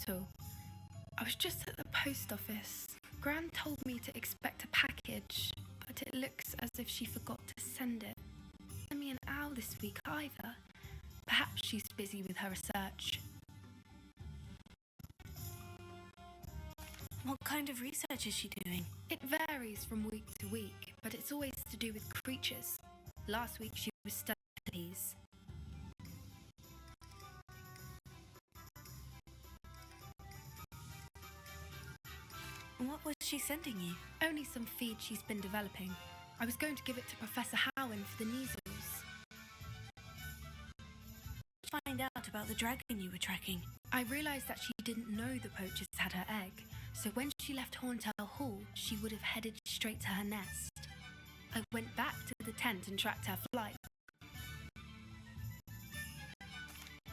all. I was just at the post office. Gran told me to expect a package, but it looks as if she forgot to send it. Send me an owl this week either. Perhaps she's busy with her research. What kind of research is she doing? It varies from week to week, but it's always to do with creatures. Last week she was studying bees. What was she sending you? Only some feed she's been developing. I was going to give it to Professor Howen for the measles. Find out about the dragon you were tracking. I realised that she didn't know the poachers had her egg, so when she left Horntail Hall, she would have headed straight to her nest. I went back to the tent and tracked her flight.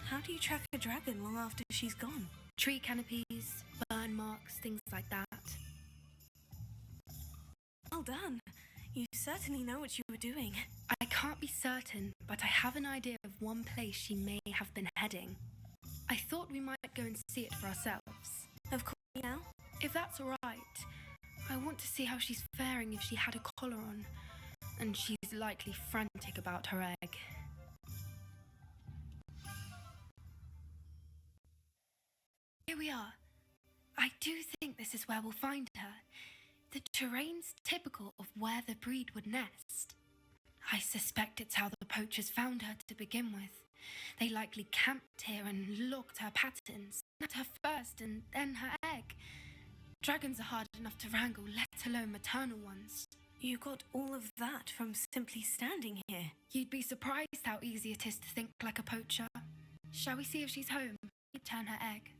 How do you track a dragon long after she's gone? Tree canopies, burn marks, things like that. Well done. You certainly know what you were doing. I can't be certain, but I have an idea of one place she may have been heading. I thought we might go and see it for ourselves. Of course, now? If that's all right. I want to see how she's faring if she had a collar on. And she's likely frantic about her egg. Here we are. I do think this is where we'll find her. The terrain's typical of where the breed would nest. I suspect it's how the poachers found her to begin with. They likely camped here and logged her patterns, not her first and then her egg. Dragons are hard enough to wrangle, let alone maternal ones. You got all of that from simply standing here. You'd be surprised how easy it is to think like a poacher. Shall we see if she's home? Return her egg.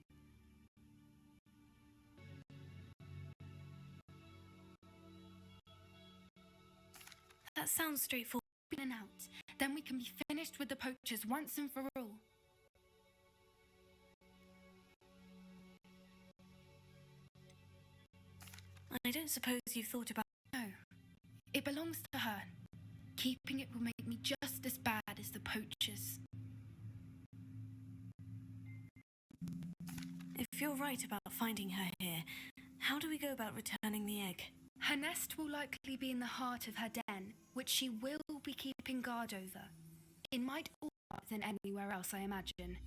That sounds straightforward. In and out. Then we can be finished with the poachers once and for all. I don't suppose you've thought about... No. It belongs to her. Keeping it will make me just as bad as the poachers. If you're right about finding her here, how do we go about returning the egg? Her nest will likely be in the heart of her den, which she will be keeping guard over. It might all be than anywhere else, I imagine.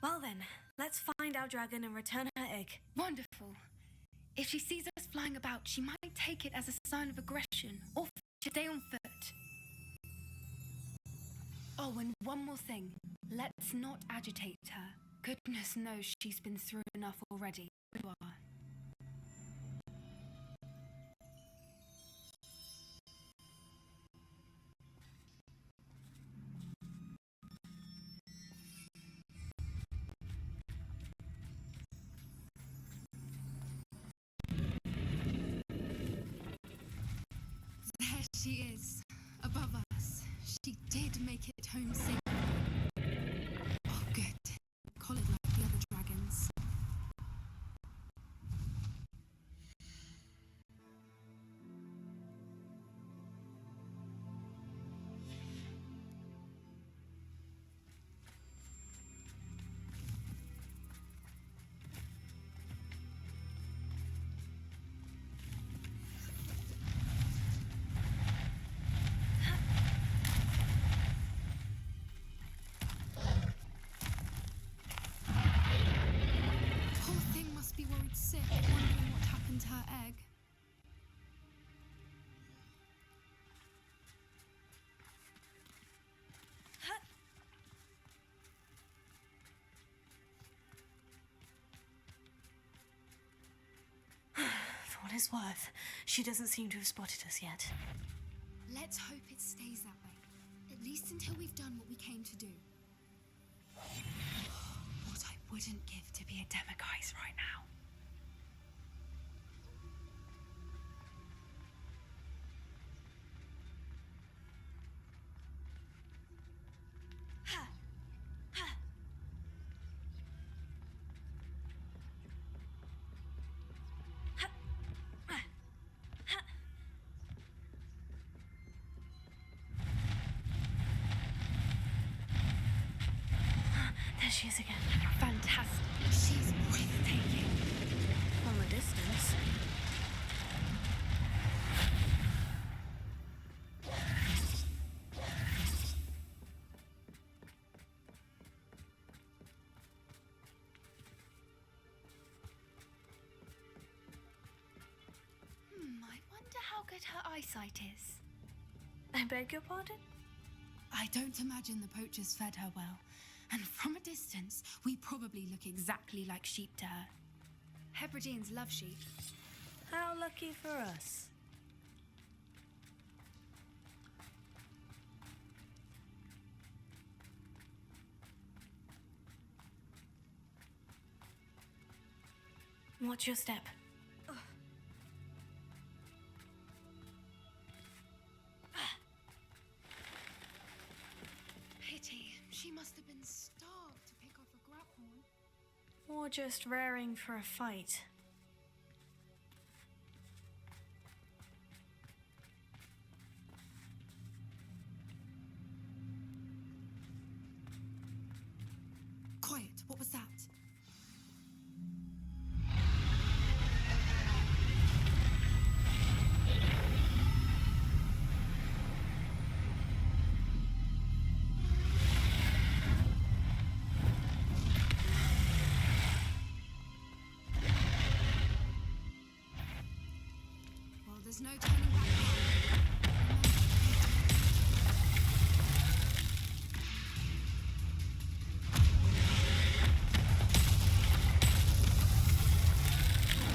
Well then, let's find our dragon and return her egg. Wonderful. If she sees us flying about, she might take it as a sign of aggression, or stay on foot. Oh, and one more thing. Let's not agitate her. Goodness knows she's been through enough already. You are. There she is, above us. She did make it home safely. Oh, good. Collared like the other dragons. Poor thing must be worried sick, wondering what happened to her egg. For what it's worth, she doesn't seem to have spotted us yet. Let's hope it stays that way. At least until we've done what we came to do. What I wouldn't give to be a demiguise right now. There she is again. Fantastic. She's breathtaking. From a distance. I wonder how good her eyesight is. I beg your pardon? I don't imagine the poachers fed her well. And from a distance, we probably look exactly like sheep to her. Hebrideans love sheep. How lucky for us. Watch your step. Pity. She must have been starved to pick off a grapple. Or just raring for a fight. Quiet. What was that? Well, there's no turning back now.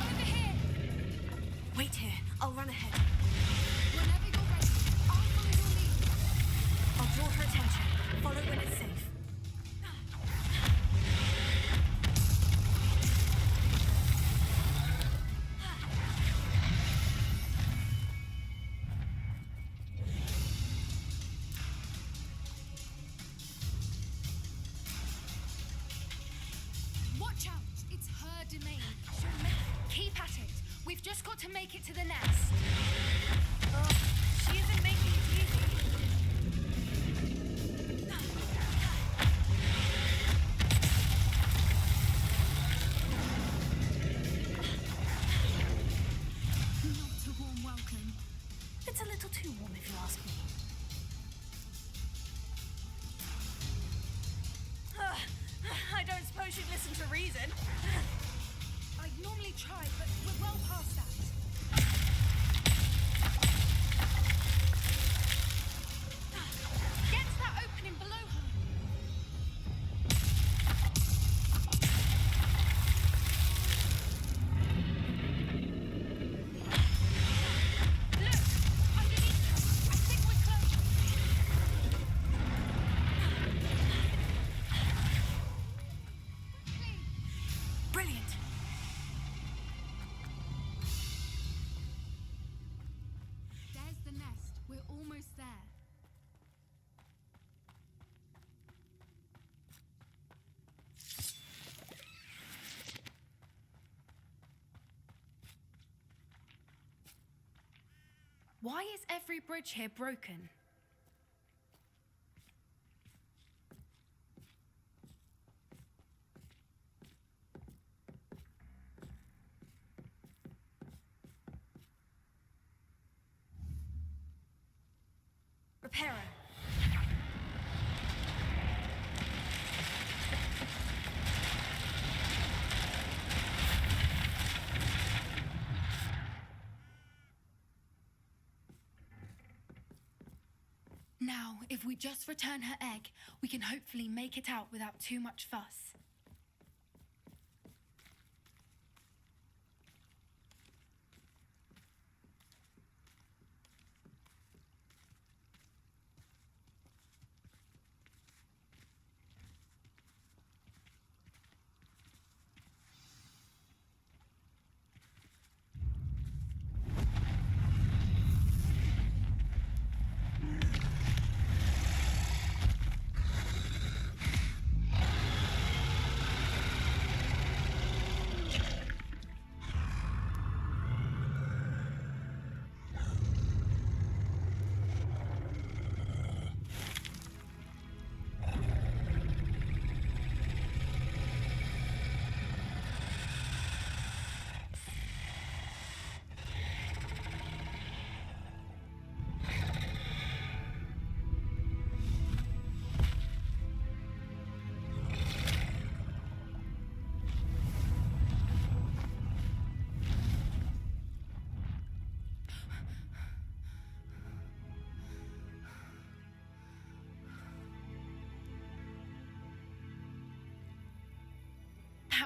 Over here! Wait here. I'll run ahead. Whenever you're ready, I'll follow your lead. I'll draw her attention. Follow when it's safe. Watch out! It's her domain. She'll make... Keep at it. We've just got to make it to the nest. Oh, she isn't making it easy. Not a warm welcome. It's a little too warm if you ask me. I don't suppose you'd listen to reason. I'd normally try, but we're well past that. Get to that opening below her. Look! Underneath her. I think we're close. Brilliant. There's the nest. We're almost there. Why is every bridge here broken? Repairer. Now, if we just return her egg, we can hopefully make it out without too much fuss.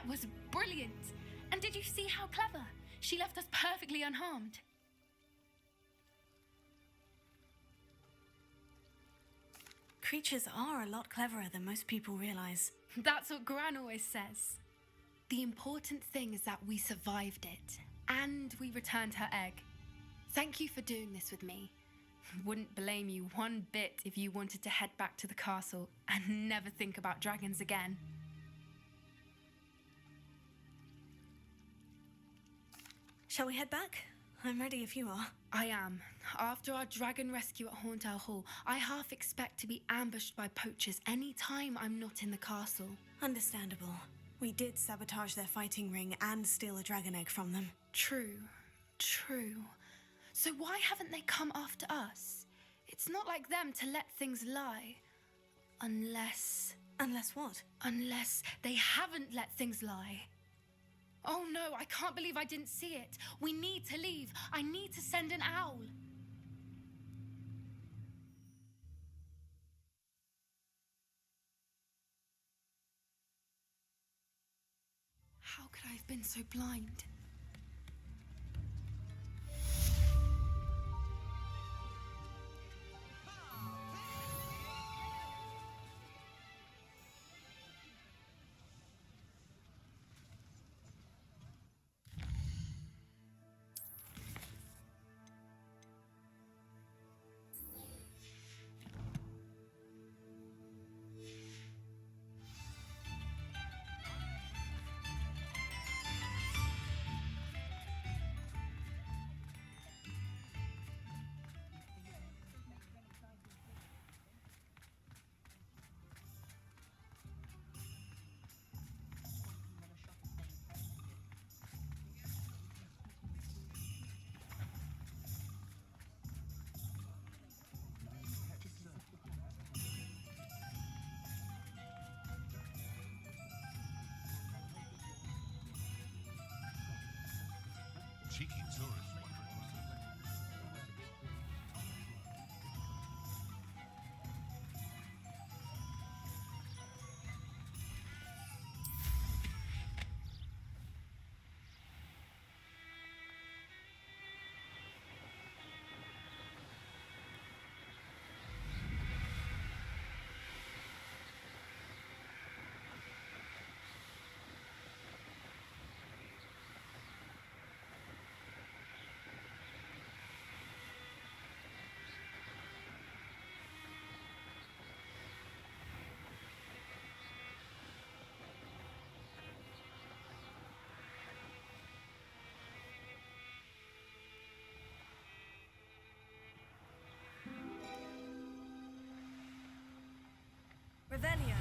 That was brilliant. And did you see how clever? She left us perfectly unharmed. Creatures are a lot cleverer than most people realize. That's what Gran always says. The important thing is that we survived it, and we returned her egg. Thank you for doing this with me. Wouldn't blame you one bit if you wanted to head back to the castle and never think about dragons again. Shall we head back? I'm ready if you are. I am. After our dragon rescue at Hauntowl Hall, I half expect to be ambushed by poachers any time I'm not in the castle. Understandable. We did sabotage their fighting ring and steal a dragon egg from them. True. So why haven't they come after us? It's not like them to let things lie. Unless what? Unless they haven't let things lie. Oh no, I can't believe I didn't see it. We need to leave. I need to send an owl. How could I have been so blind? Cheeky tourist. Revelio.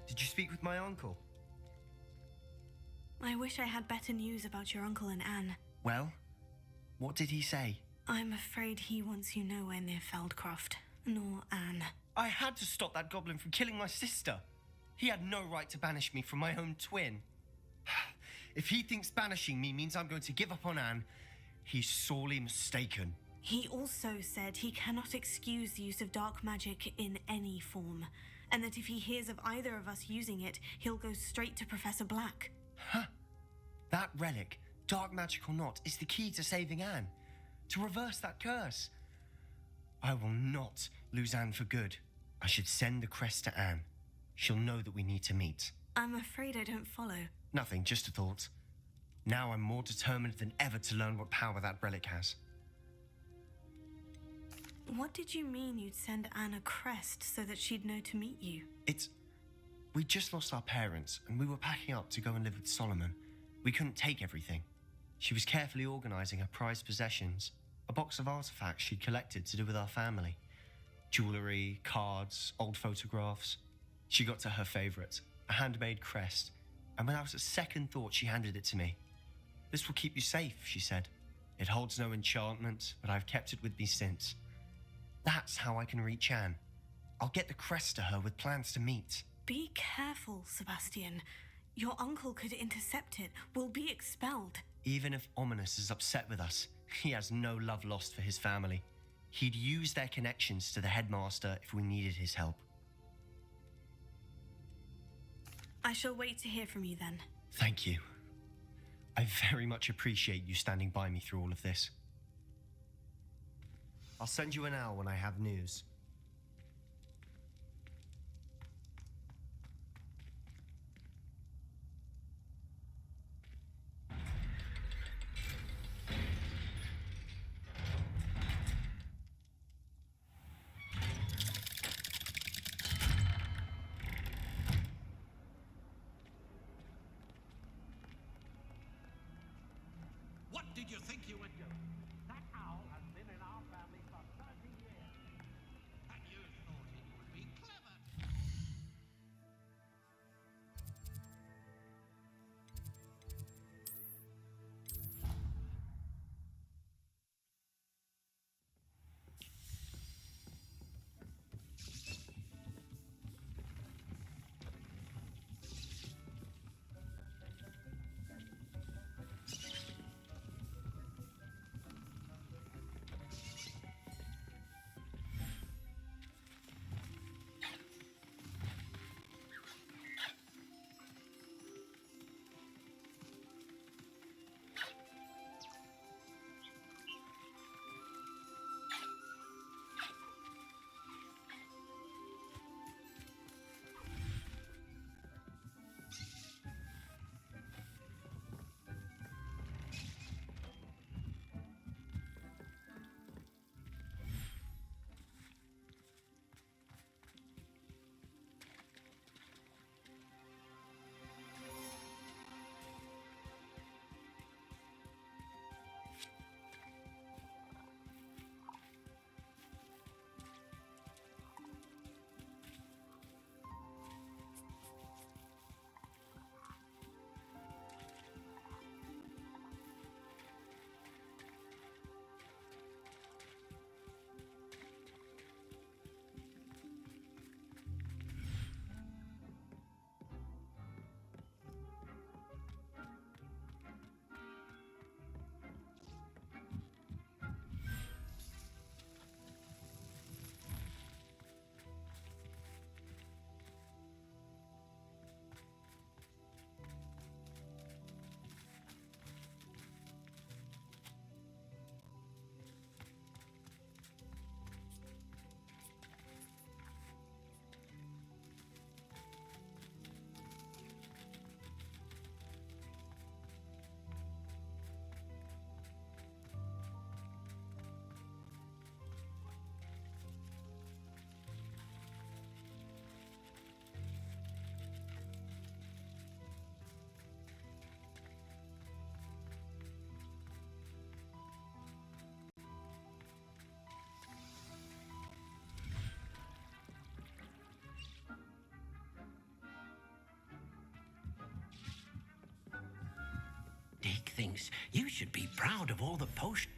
Did you speak with my uncle? I wish I had better news about your uncle and Anne. Well, what did he say? I'm afraid he wants you nowhere near Feldcroft, nor Anne. I had to stop that goblin from killing my sister. He had no right to banish me from my own twin. If he thinks banishing me means I'm going to give up on Anne, He's sorely mistaken. He also said he cannot excuse the use of dark magic in any form, and that if he hears of either of us using it, he'll go straight to Professor Black. Huh? That relic, dark magic or not, is the key to saving Anne. To reverse that curse. I will not lose Anne for good. I should send the crest to Anne. She'll know that we need to meet. I'm afraid I don't follow. Nothing, just a thought. Now I'm more determined than ever to learn what power that relic has. What did you mean you'd send Anne a crest so that she'd know to meet you? We just lost our parents, and we were packing up to go and live with Solomon. We couldn't take everything. She was carefully organising her prized possessions, a box of artifacts she'd collected to do with our family. Jewellery, cards, old photographs. She got to her favourite, a handmade crest, and without a second thought she handed it to me. "This will keep you safe," she said. "It holds no enchantment, but I've kept it with me since. That's how I can reach Anne. I'll get the crest to her with plans to meet." Be careful, Sebastian. Your uncle could intercept it. We'll be expelled. Even if Ominous is upset with us, he has no love lost for his family. He'd use their connections to the headmaster if we needed his help. I shall wait to hear from you then. Thank you. I very much appreciate you standing by me through all of this. I'll send you an owl when I have news. What did you think you were doing? That owl has been in our family for 30 years. And you thought it would be clever. Dick thinks you should be proud of all the potions